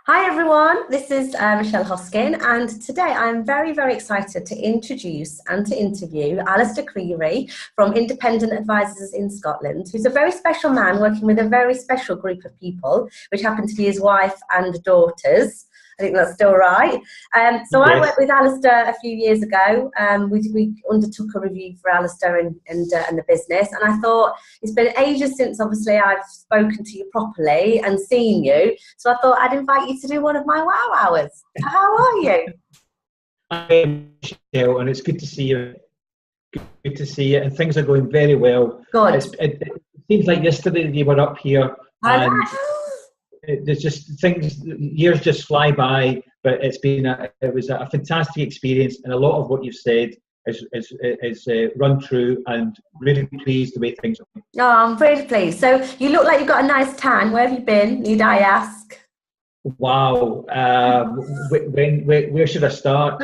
Hi everyone, this is Michelle Hoskin, and today I'm very, very excited to introduce and to interview Alistair Creevy from Independent Advisors in Scotland, who's a very special man working with a very special group of people, which happen to be his wife and daughters. I think that's still right. So I Yes. worked with Alistair a few years ago. We undertook a review for Alistair and the business, and I thought it's been ages since obviously I've spoken to you properly and seen you. So I thought I'd invite you to do one of my wow hours. How are you? I'm Michelle, and it's good to see you. Good to see you, and things are going very well. Good. It seems like yesterday you were up here, I and know. there's just things. Years just fly by, but it was a fantastic experience, and a lot of what you've said is run true, and really pleased the way things are. Oh, I'm very pleased. So you look like you've got a nice tan. Where have you been, need I ask? Wow. Where should I start?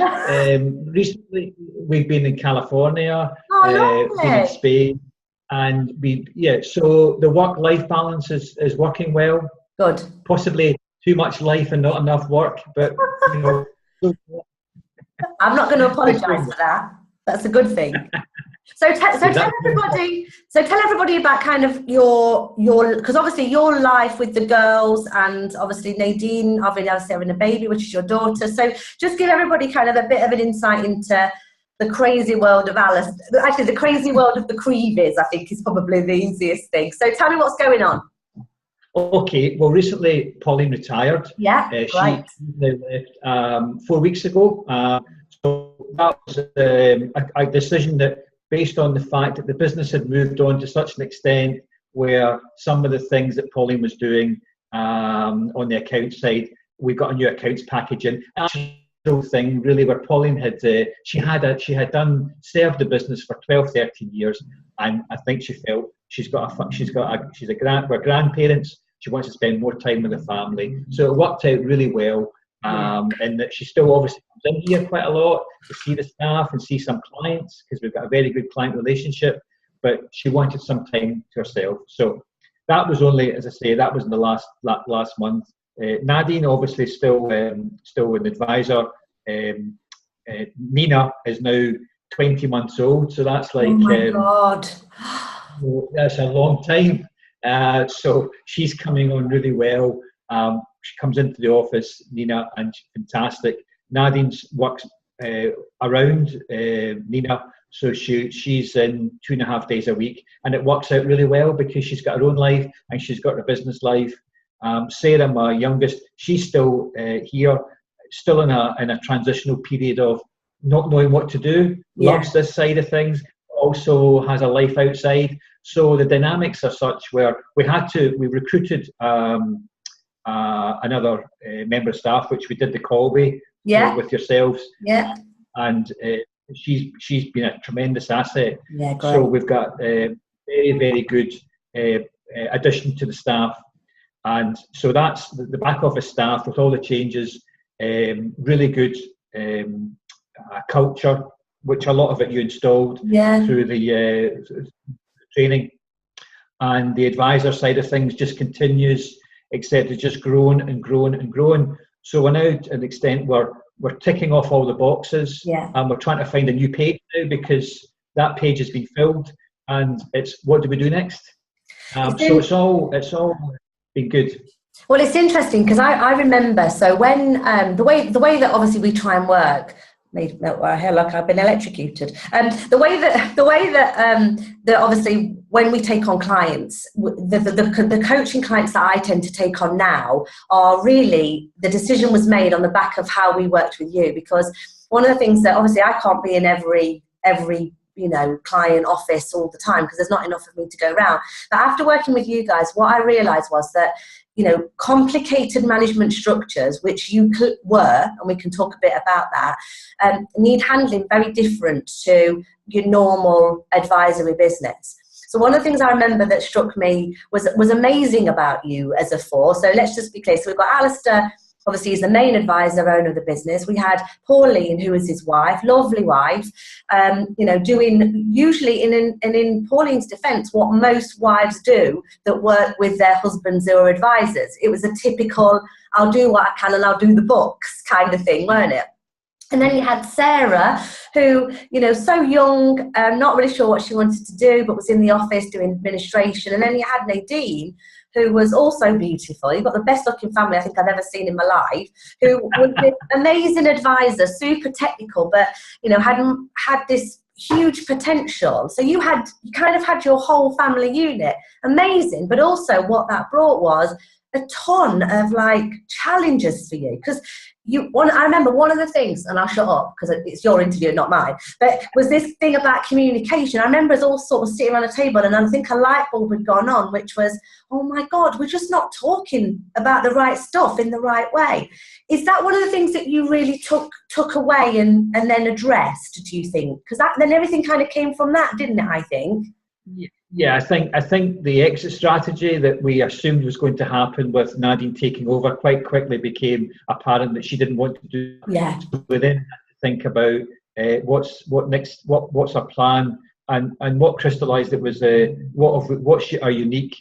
Recently, we've been in California, been in Oh, lovely. Spain, and so the work-life balance is working well. Good. Possibly too much life and not enough work, but so I'm not going to it's apologise going for that. That's a good thing. So, good. That's tell everybody about kind of your because obviously your life with the girls, and obviously Nadine, obviously having a baby, which is your daughter. So just give everybody kind of a bit of an insight into the crazy world of Alice. Actually, the crazy world of the Creevies, I think, is probably the easiest thing. So tell me what's going on. okay. Well, recently Pauline retired. Yeah, She great. now left 4 weeks ago. So that was a decision that, based on the fact that the business had moved on to such an extent where some of the things that Pauline was doing on the account side, we got a new accounts package in. Actual thing really where Pauline had served the business for 12, 13 years, and I think she felt we're grandparents. She wants to spend more time with the family, so it worked out really well. Yeah. And that she still obviously comes in here quite a lot to see the staff and see some clients, because we've got a very good client relationship, but she wanted some time to herself. So that was only, as I say, that was in the last month. Nadine obviously still an advisor. Nina is now 20 months old, so that's Oh like my God. that's a long time. So she's coming on really well. She comes into the office, Nina, and she's fantastic. Nadine works around Nina, so she's in 2.5 days a week, and it works out really well because she's got her own life and she's got her business life. Sarah, my youngest, she's still here, still in a transitional period of not knowing what to do. Yeah. Loves this side of things, also has a life outside. So the dynamics are such where we recruited another member of staff, which we did the Colby Yeah. with yourselves, Yeah. and she's been a tremendous asset. Yeah. Great. So we've got a very good addition to the staff, and so that's the back office staff with all the changes. Really good culture, which a lot of it you installed through the training, and the advisor side of things just continues, except it's just grown and grown and grown. So we're now to an extent where we're ticking off all the boxes, and we're trying to find a new page now because that page has been filled, and it's what do we do next? So it's all been good. Well, it's interesting because I remember, so when the way that obviously we try and work, made my hair like I've been electrocuted. The way that obviously when we take on clients, the coaching clients that I tend to take on now are really, the decision was made on the back of how we worked with you, because one of the things that obviously I can't be in every client office all the time because there's not enough of me to go around. But after working with you guys, what I realized was that complicated management structures, which you were, and we can talk a bit about that, need handling very different to your normal advisory business. So one of the things I remember that struck me was amazing about you as a force. So let's just be clear. So we've got Alistair obviously is the main advisor, owner of the business. We had Pauline, who was his wife, lovely wife, doing usually in Pauline's defence what most wives do that work with their husbands or advisors. It was a typical, I'll do what I can and I'll do the books kind of thing, weren't it? And then you had Sarah, who, so young, not really sure what she wanted to do, but was in the office doing administration. And then you had Nadine, who was also beautiful. You've got the best looking family I think I've ever seen in my life, who was this amazing advisor, super technical, but, had this huge potential. So you kind of had your whole family unit. Amazing. But also what that brought was a ton of challenges for you, because I remember one of the things, and I'll shut up because it's your interview, not mine, but was this thing about communication. I remember us all sort of sitting around a table, and I think a light bulb had gone on, which was, oh my God, we're just not talking about the right stuff in the right way. Is that one of the things that you really took away and then addressed, do you think? Because then everything kind of came from that, didn't it, I think? Yeah, I think the exit strategy that we assumed was going to happen with Nadine taking over quite quickly became apparent that she didn't want to do that. Yeah. So we then had to think about what's our plan, and what crystallised it was what's our unique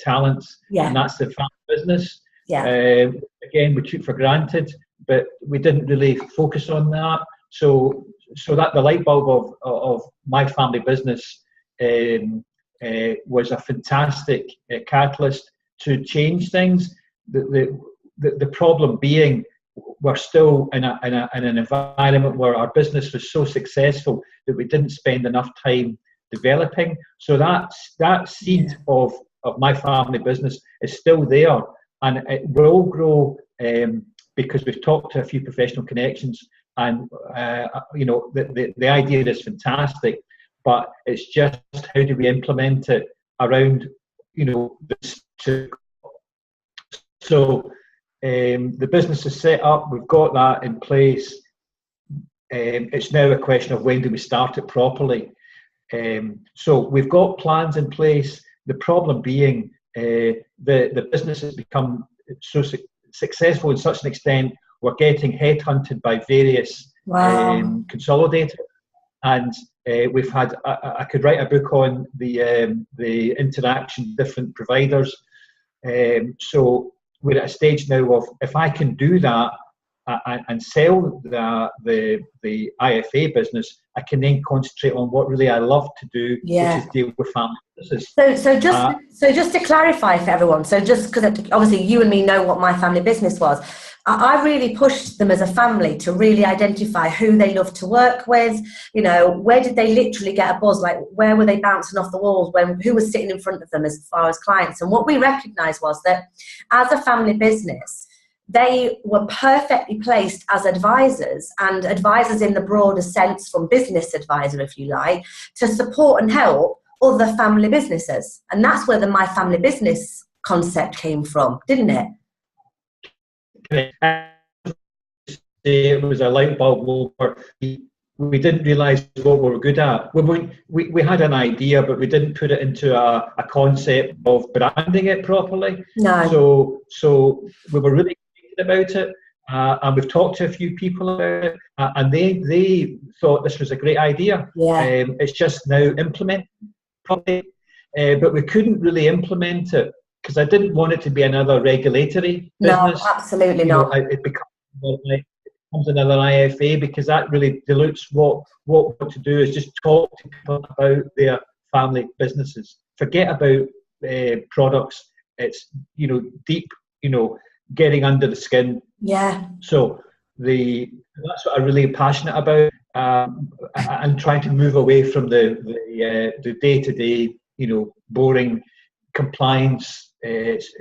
talents, and that's the family business. Yeah. Again, we took for granted, but we didn't really focus on that. So that the light bulb of my family business was a fantastic catalyst to change things. The problem being, we're still in an environment where our business was so successful that we didn't spend enough time developing. So that seed of my family business is still there, and it will grow because we've talked to a few professional connections, and the idea is fantastic. But it's just how do we implement it around, this. So the business is set up, we've got that in place. It's now a question of when do we start it properly. So we've got plans in place. The problem being the business has become so successful in such an extent, we're getting headhunted by various consolidators. And we've had, I could write a book on the interaction with different providers. So we're at a stage now of, if I can do that and sell the IFA business, I can then concentrate on what really I love to do, which is deal with family businesses. So just to clarify for everyone, so just because obviously you and me know what my family business was, I really pushed them as a family to really identify who they loved to work with, where did they literally get a buzz, where were they bouncing off the walls, who was sitting in front of them as far as clients. And what we recognised was that as a family business, they were perfectly placed as advisors, and advisors in the broader sense from business advisor, if you like, to support and help other family businesses. And that's where the My Family Business concept came from, didn't it? It was a light bulb where we didn't realise what we were good at. We had an idea, but we didn't put it into a concept of branding it properly. No. So we were really excited about it, and we've talked to a few people about it, and they thought this was a great idea. Yeah. It's just now implemented properly, but we couldn't really implement it because I didn't want it to be another regulatory business. No, absolutely not. It becomes another IFA, because that really dilutes what we want to do is just talk to people about their family businesses. Forget about products. It's deep, getting under the skin. Yeah. So that's what I'm really passionate about, and trying to move away from the day-to-day, boring compliance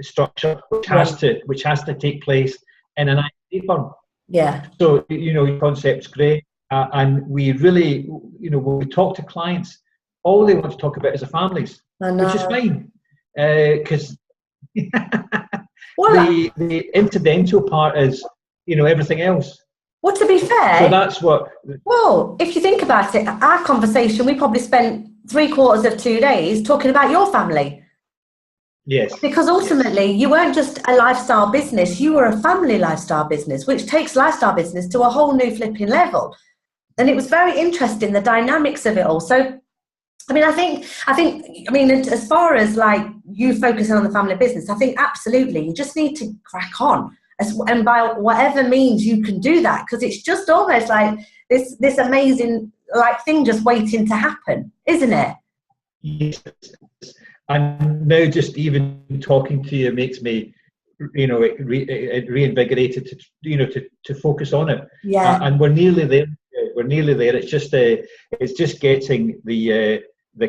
structure, which has to take place in an IT firm. Yeah. So your concept's great, and we really, when we talk to clients, all they want to talk about is the families, which is fine, because the incidental part is everything else. Well, to be fair, so that's what. Well, if you think about it, our conversation, we probably spent 3/4 of 2 days talking about your family. Yes. Because ultimately, you weren't just a lifestyle business, you were a family lifestyle business, which takes lifestyle business to a whole new flipping level. And it was very interesting, the dynamics of it all. So, I mean, I think, as far as like you focusing on the family business, I think absolutely, you just need to crack on. And by whatever means you can do that, because it's just almost like this amazing like thing just waiting to happen, isn't it? Yes. And now just even talking to you makes me, reinvigorated to focus on it. Yeah. And we're nearly there. We're nearly there. It's just getting the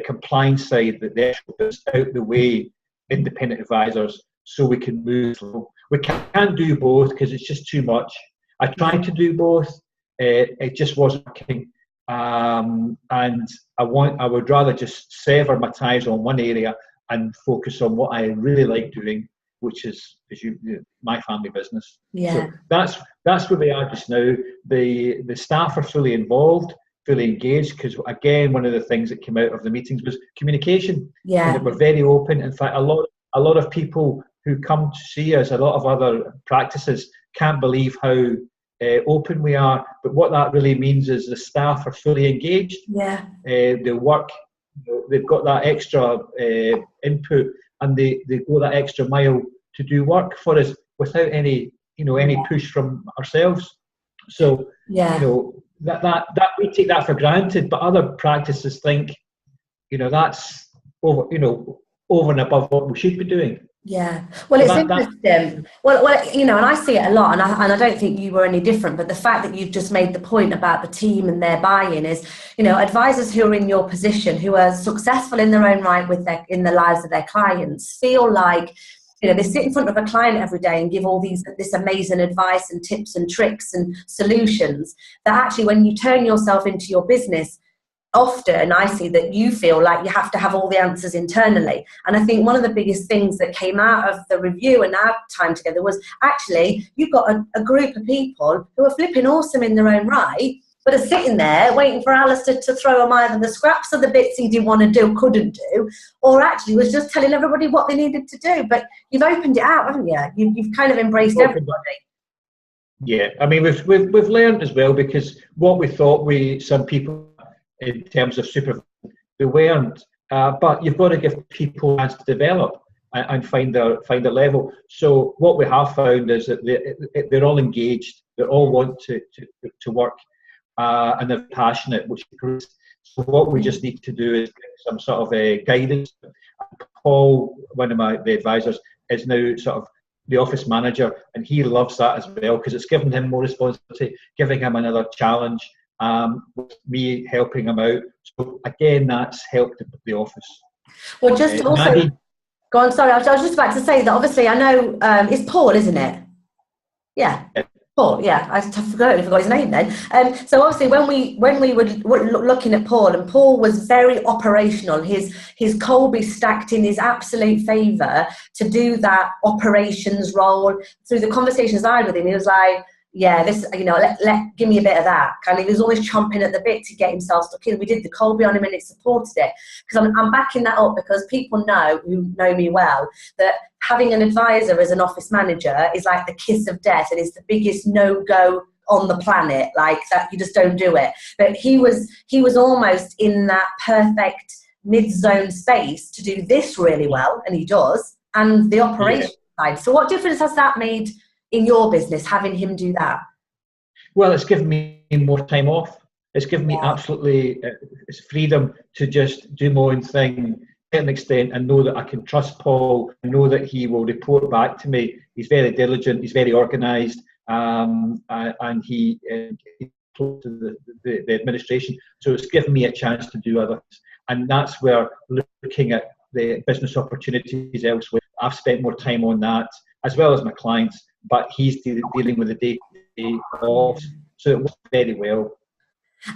compliance side, the actual bits out the way, independent advisors, so we can move slow. We can't do both because it's just too much. I tried to do both. It just wasn't working. And I would rather just sever my ties on one area and focus on what I really like doing, which is my family business. Yeah. So that's where we are just now. The staff are fully involved, fully engaged, because again, one of the things that came out of the meetings was communication. Yeah. And that we're very open. In fact, a lot of people who come to see us, a lot of other practices, can't believe how open we are. But what that really means is the staff are fully engaged. Yeah. They work. They've got that extra input, and they go that extra mile to do work for us without any push from ourselves. So that we take that for granted, but other practices think that's over and above what we should be doing. Yeah, well, it's interesting. Well, and I see it a lot, and I don't think you were any different. But the fact that you've just made the point about the team and their buy-in is, advisors who are in your position, who are successful in their own right in the lives of their clients, feel like they sit in front of a client every day and give all this amazing advice and tips and tricks and solutions. That actually, when you turn yourself into your business, often I see that you feel like you have to have all the answers internally. And I think one of the biggest things that came out of the review and our time together was actually you've got a group of people who are flipping awesome in their own right, but are sitting there waiting for Alistair to throw them either the scraps of the bits he didn't want to do, couldn't do, or actually was just telling everybody what they needed to do. But you've opened it out, haven't you? You've kind of embraced everybody. Yeah, I mean, we've learned as well, because what we thought some people in terms of supervision, they weren't. But you've got to give people a chance to develop and find their level. So what we have found is that they're all engaged. They all want to work, and they're passionate, which is great. So what we just need to do is get some sort of guidance. Paul, one of the advisors, is now sort of the office manager, and he loves that as well, because it's given him more responsibility, giving him another challenge. With me helping him out. So again, that's helped the office. Well, just also, Nadine, go on, sorry, I was just about to say that obviously I know it's Paul, isn't it? Yeah. Paul, yeah, I forgot his name then. So obviously when we were looking at Paul, and Paul was very operational, his Colby stacked in his absolute favour to do that operations role. Through the conversations I had with him, he was like, yeah, this, give me a bit of that. Kind of, he was always chomping at the bit to get himself stuck in. We did the Colby on him and it supported it. Because I'm backing that up because people who know me well, that having an advisor as an office manager is like the kiss of death, and it's the biggest no-go on the planet, like that you just don't do it. But he was almost in that perfect mid-zone space to do this really well, and he does, and the operation side. So what difference has that made in your business, having him do that? Well, it's given me more time off. It's given me absolutely freedom to just do my own thing to an extent, and know that I can trust Paul, and know that he will report back to me. He's very diligent, he's very organised, and he's close to the administration. So it's given me a chance to do other things. And that's where, looking at the business opportunities elsewhere, I've spent more time on that, as well as my clients. But he's dealing with the day-to-day office, so it works very well.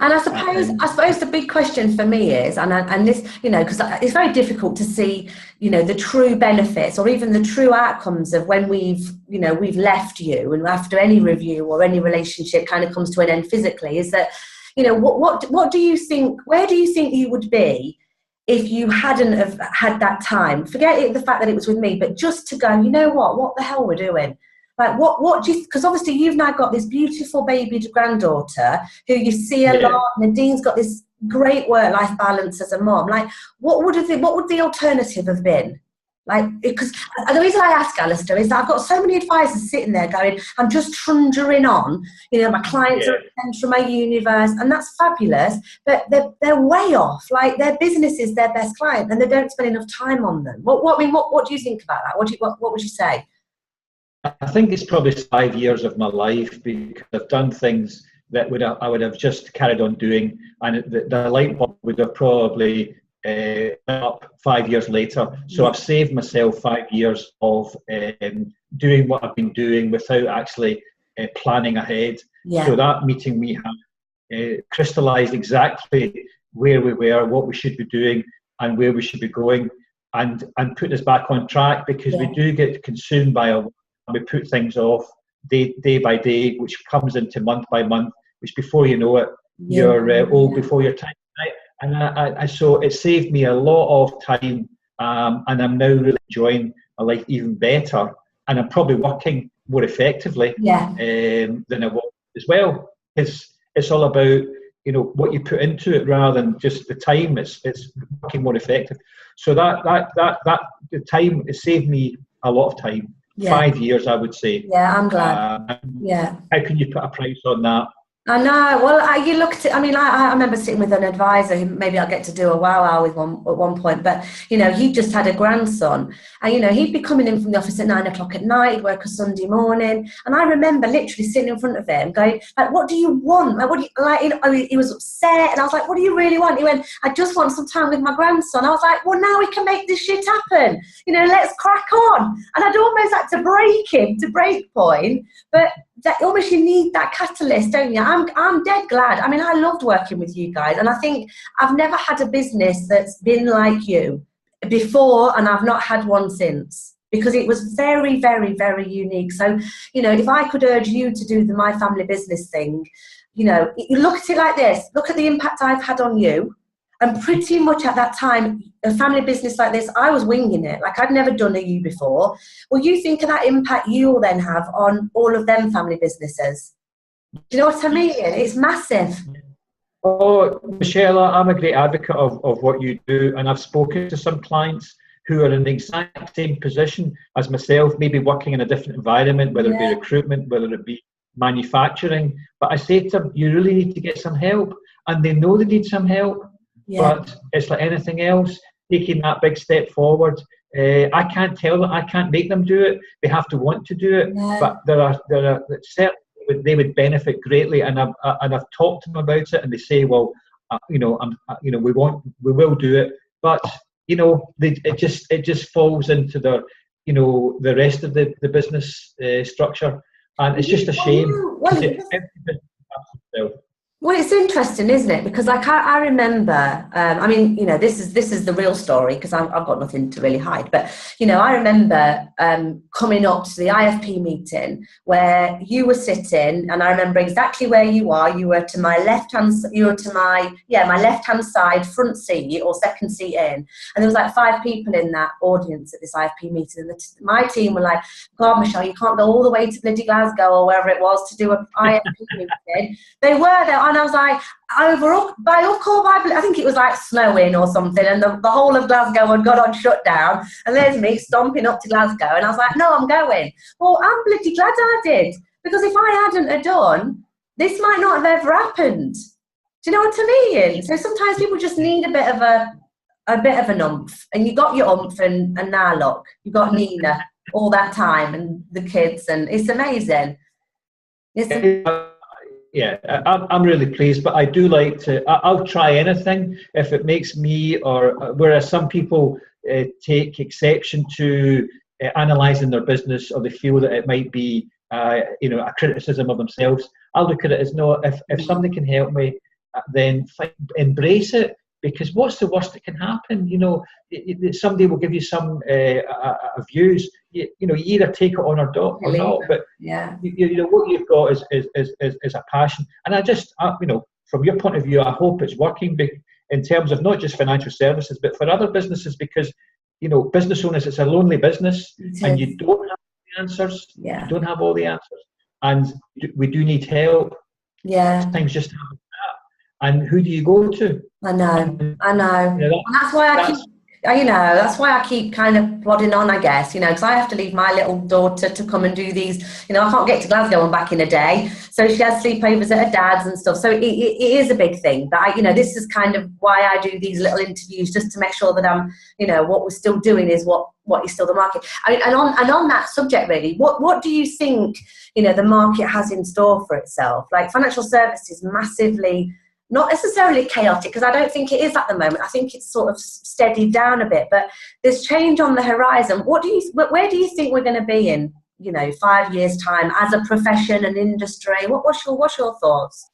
And I suppose the big question for me is, and this, because it's very difficult to see, the true benefits or even the true outcomes of when we've left you, and after any review or any relationship kind of comes to an end physically, is that, what do you think? Where do you think you would be if you hadn't have had that time, forget it, the fact that it was with me, but just to go, you know what the hell we're doing? Like, what do you, because obviously you've now got this beautiful baby granddaughter who you see a lot. Nadine's got this great work-life balance as a mom. Like, what would the alternative have been? Like, because the reason I ask, Alistair, is that I've got so many advisors sitting there going, I'm just trundling on, you know, my clients are at the centre of my universe, and that's fabulous, but they're way off. Like, their business is their best client, and they don't spend enough time on them. What do you think about that? What would you say? I think it's probably 5 years of my life, because I've done things that I would have just carried on doing, and the light bulb would have probably up 5 years later. So I've saved myself 5 years of doing what I've been doing without actually planning ahead. So that meeting we had crystallised exactly where we were, what we should be doing, and where we should be going, and put us back on track, because we do get consumed by our work, and we put things off day by day, which comes into month by month, which before you know it, you're old before your time. And so it saved me a lot of time, and I'm now really enjoying my life even better, and I'm probably working more effectively than I was as well. It's all about, you know, what you put into it rather than just the time. It's working more effective. So that the time, it saved me a lot of time. 5 years, I would say. Yeah, I'm glad. How can you put a price on that? I know. Well, you look at it. I mean, I remember sitting with an advisor who maybe I'll get to do a WOWW with at one point. But, you know, he just had a grandson. And, you know, he'd be coming in from the office at 9 o'clock at night, he'd work a Sunday morning. And I remember literally sitting in front of him going, like, what do you want? Like, what do you, like, you know, he was upset. And I was like, what do you really want? He went, I just want some time with my grandson. I was like, well, now we can make this shit happen. You know, let's crack on. And I'd almost had to break him to break point. But that almost, you need that catalyst, don't you? I'm dead glad. I mean, I loved working with you guys, and I think I've never had a business that's been like you before, and I've not had one since, because it was very, very, very unique. So, you know, if I could urge you to do the My Family Business thing, you know, you look at it like this, look at the impact I've had on you. And pretty much at that time, a family business like this, I was winging it. Like, I'd never done a you before. Well, you think of that impact you'll then have on all of them family businesses. Do you know what I mean? It's massive. Oh, Michelle, I'm a great advocate of what you do. And I've spoken to some clients who are in the exact same position as myself, maybe working in a different environment, whether it be recruitment, whether it be manufacturing. But I say to them, you really need to get some help. And they know they need some help. But it's like anything else, taking that big step forward. I can't tell them, I can't make them do it. They have to want to do it. But there are certainly, they would benefit greatly. And I've talked to them about it, and they say, well, you know, we will do it. But you know, it just falls into the, you know, the rest of the business structure, and it's just a shame. Well, it's interesting, isn't it? Because, like, I remember, I mean, you know, this is the real story, because I've got nothing to really hide. But, you know, I remember coming up to the IFP meeting where you were sitting, and I remember exactly where you are. You were to my left-hand, my left-hand side, front seat or second seat in. And there was like 5 people in that audience at this IFP meeting. And my team were like, God, Michelle, you can't go all the way to bloody Glasgow or wherever it was to do an IFP meeting. They were there. And I was like, by hook or by, I think it was like snowing or something, and the whole of Glasgow had got on shutdown, and there's me stomping up to Glasgow, and I was like, no, I'm going. Well, I'm bloody glad I did, because if I hadn't have done, this might not have ever happened. Do you know what I mean? So sometimes people just need a bit of an oomph, and you got your oomph, and now look, you got Nina all that time, and the kids, and it's amazing. Yeah, I'm really pleased, but I do like to, I'll try anything if it makes me, or whereas some people take exception to analysing their business, or they feel that it might be, you know, a criticism of themselves. I'll look at it as, no, if somebody can help me, then embrace it, because what's the worst that can happen? You know, somebody will give you some views. You know, you either take it on or not. But you know, what you've got is a passion. And I just, you know, from your point of view, I hope it's working. in terms of not just financial services, but for other businesses, because, you know, business owners, it's a lonely business, and you don't have the answers. Yeah. You don't have all the answers, and we do need help. Yeah. Sometimes just have that. And who do you go to? I know. You know, And that's why that's why I keep kind of plodding on, I guess, you know, because I have to leave my little daughter to come and do these, you know, I can't get to Glasgow and back in a day. So she has sleepovers at her dad's and stuff. So it is a big thing. But, you know, this is kind of why I do these little interviews, just to make sure that I'm, you know, what we're still doing is what is still the market. I mean, and on that subject, really, what do you think, you know, the market has in store for itself? Like, financial services massively, not necessarily chaotic, because I don't think it is at the moment. I think it's sort of steadied down a bit, but there's change on the horizon. Where do you think we're going to be in, you know, 5 years' time as a profession and industry? What's your thoughts?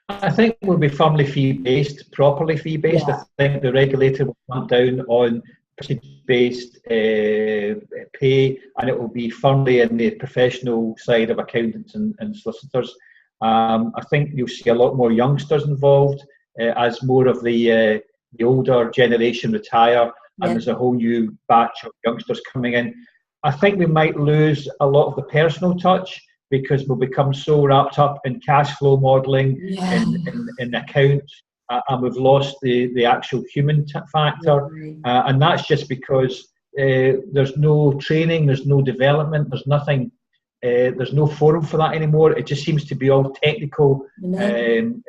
I think we'll be firmly fee-based, properly fee-based. Yeah. I think the regulator will clamp down on percentage-based pay, and it will be firmly in the professional side of accountants and solicitors. I think you'll see a lot more youngsters involved as more of the older generation retire, and there's a whole new batch of youngsters coming in. I think we might lose a lot of the personal touch, because we'll become so wrapped up in cash flow modelling, in accounts, and we've lost the actual human factor. And that's just because there's no training, there's no development, there's nothing. There's no forum for that anymore. It just seems to be all technical knowledge,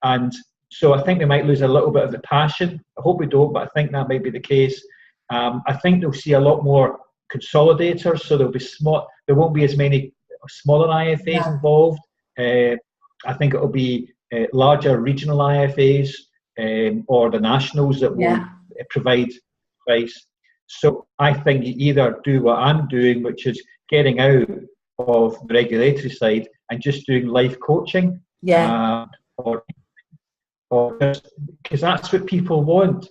and so I think we might lose a little bit of the passion. I hope we don't, but I think that might be the case. I think they'll see a lot more consolidators, so there'll be small. There won't be as many smaller IFAs involved. I think it'll be larger regional IFAs or the nationals that will provide advice. So I think you either do what I'm doing, which is getting out of the regulatory side and just doing life coaching, or because that's what people want.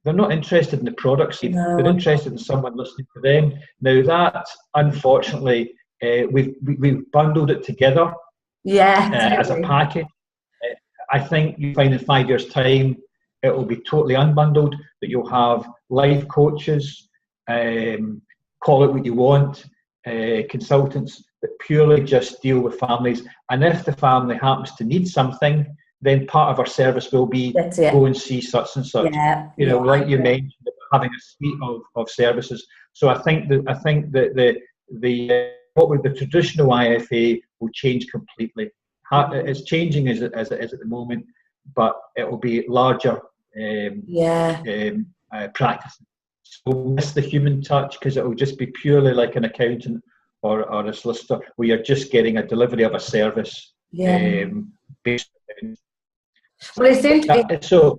They're not interested in the products. They're interested in someone listening to them. Now that, unfortunately, we've bundled it together as a package. I think you find in 5 years' time it will be totally unbundled, that you'll have life coaches, call it what you want, consultants that purely just deal with families. And if the family happens to need something, then part of our service will be go and see such and such. You know, like you mentioned, having a suite of services. So I think that what with the traditional IFA will change completely. It's changing as it is at the moment, but it will be larger practice. So we'll miss the human touch, because it will just be purely like an accountant or a solicitor, where you're just getting a delivery of a service. Based on well, it's interesting.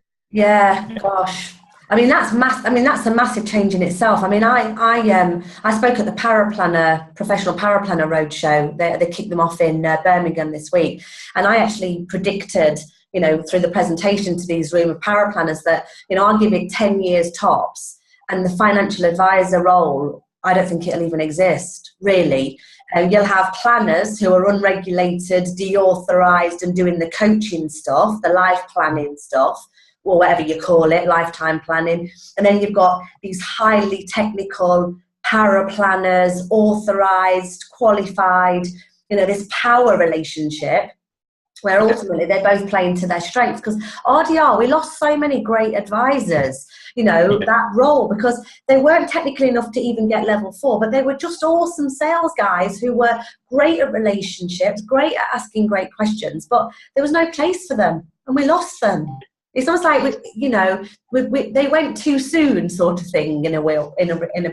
Gosh. I mean, that's that's a massive change in itself. I mean, I spoke at the professional paraplanner roadshow. They kicked them off in Birmingham this week, and I actually predicted, you know, through the presentation to these room of paraplanners that, you know, I'll give it 10 years tops, and the financial advisor role, I don't think it'll even exist, really. You'll have planners who are unregulated, deauthorised, and doing the coaching stuff, the life planning stuff, or whatever you call it, lifetime planning. And then you've got these highly technical paraplanners, authorised, qualified, you know, this power relationship, where ultimately they're both playing to their strengths. Because RDR, we lost so many great advisors, you know, that role, because they weren't technical enough to even get level 4, but they were just awesome sales guys who were great at relationships, great at asking great questions, but there was no place for them, and we lost them. It's almost like, you know, they went too soon, sort of thing, in a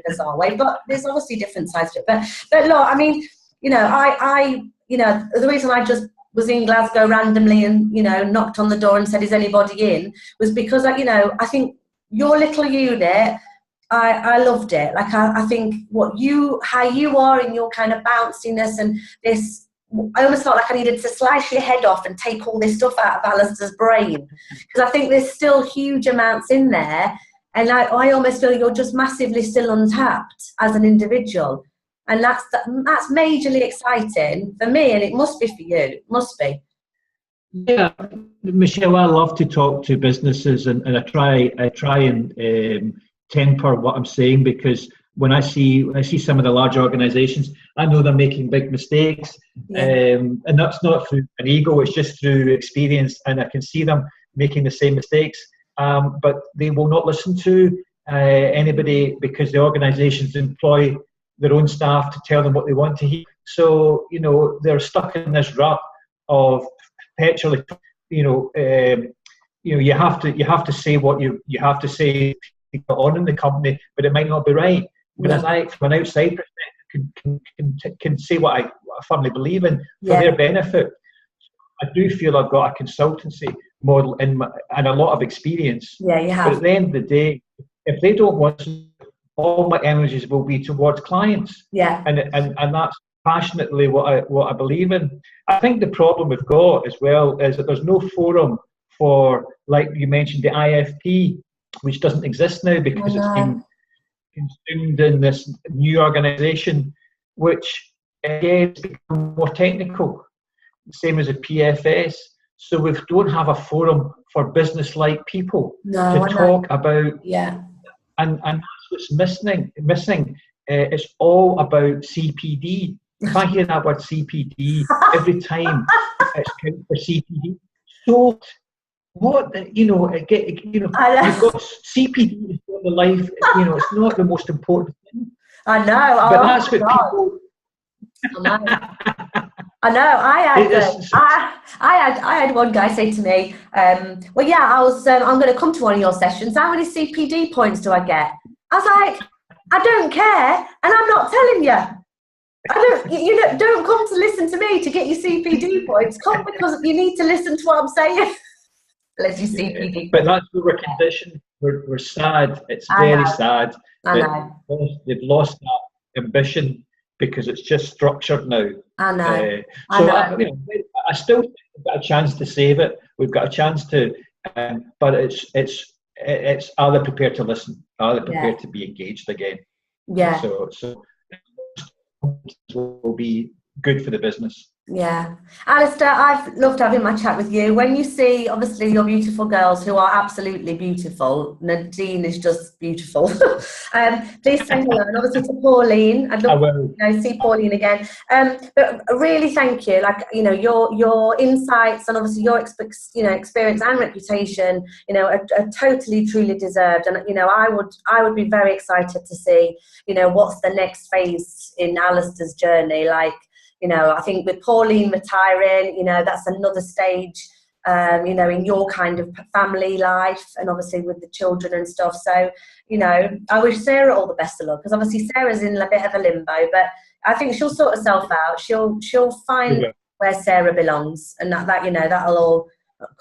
bizarre way. But there's obviously different sides to it. But look, I mean, you know, I you know, the reason I just was in Glasgow randomly and, you know, knocked on the door and said, is anybody in, was because, you know, I think your little unit, I loved it. Like, I think how you are in your kind of bounciness and this, I almost felt like I needed to slice your head off and take all this stuff out of Alistair's brain, because I think there's still huge amounts in there, and I almost feel you're just massively still untapped as an individual, and that's majorly exciting for me, and it must be for you. It must be. Yeah, Michelle, I love to talk to businesses, and I try and temper what I'm saying, because when I see some of the large organisations, I know they're making big mistakes, and that's not through an ego; it's just through experience, and I can see them making the same mistakes. But they will not listen to anybody, because the organisations employ their own staff to tell them what they want to hear. So they're stuck in this rut of perpetually, you have to say what you have to say on in the company, but it might not be right. Whereas I, from an outside perspective, can say what I firmly believe in for their benefit. I do feel I've got a consultancy model and a lot of experience. Yeah, you have. But at the end of the day, if they don't want to, all my energies will be towards clients. Yeah. And that's passionately what I believe in. I think the problem we've got as well is that there's no forum for, like you mentioned, the IFP, which doesn't exist now because it's been consumed in this new organisation, which again has become more technical, same as a PFS. So we don't have a forum for business-like people to talk about. Yeah. And that's what's missing. It's all about CPD. If I hear that word CPD every time, it's count for CPD. So what you've got CPD is not the life. It's not the most important thing. I know. But that's what people. I know. I had one guy say to me, "Well, yeah, I'm going to come to one of your sessions. How many CPD points do I get?" I was like, "I don't care, and I'm not telling you. Don't come to listen to me to get your CPD points. Come because you need to listen to what I'm saying." Let's use CPD. But that's what we're conditioned. We're sad. It's very sad. I know. They've lost that ambition because it's just structured now. I know. I still think we've got a chance to save it. We've got a chance to, but it's are they prepared to listen? Are they prepared to be engaged again? Yeah. So will be good for the business. Yeah. Alistair, I've loved having my chat with you. When you see, obviously, your beautiful girls who are absolutely beautiful, Nadine is just beautiful. Please say hello, and obviously to Pauline. I'd love to see Pauline again. But really, thank you. Like, your insights and obviously your experience and reputation, are totally, truly deserved. And I would be very excited to see, what's the next phase in Alistair's journey. Like, I think with Pauline retiring, that's another stage, in your kind of family life and obviously with the children and stuff. So, I wish Sarah all the best of luck, because obviously Sarah's in a bit of a limbo, but I think she'll sort herself out. She'll find where Sarah belongs, and that'll all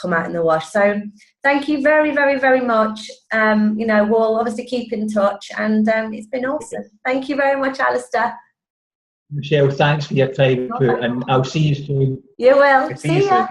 come out in the wash. So thank you very, very, very much. We'll obviously keep in touch, and it's been awesome. Thank you very much, Alistair. Michelle, thanks for your time, and I'll see you soon. You will. See ya.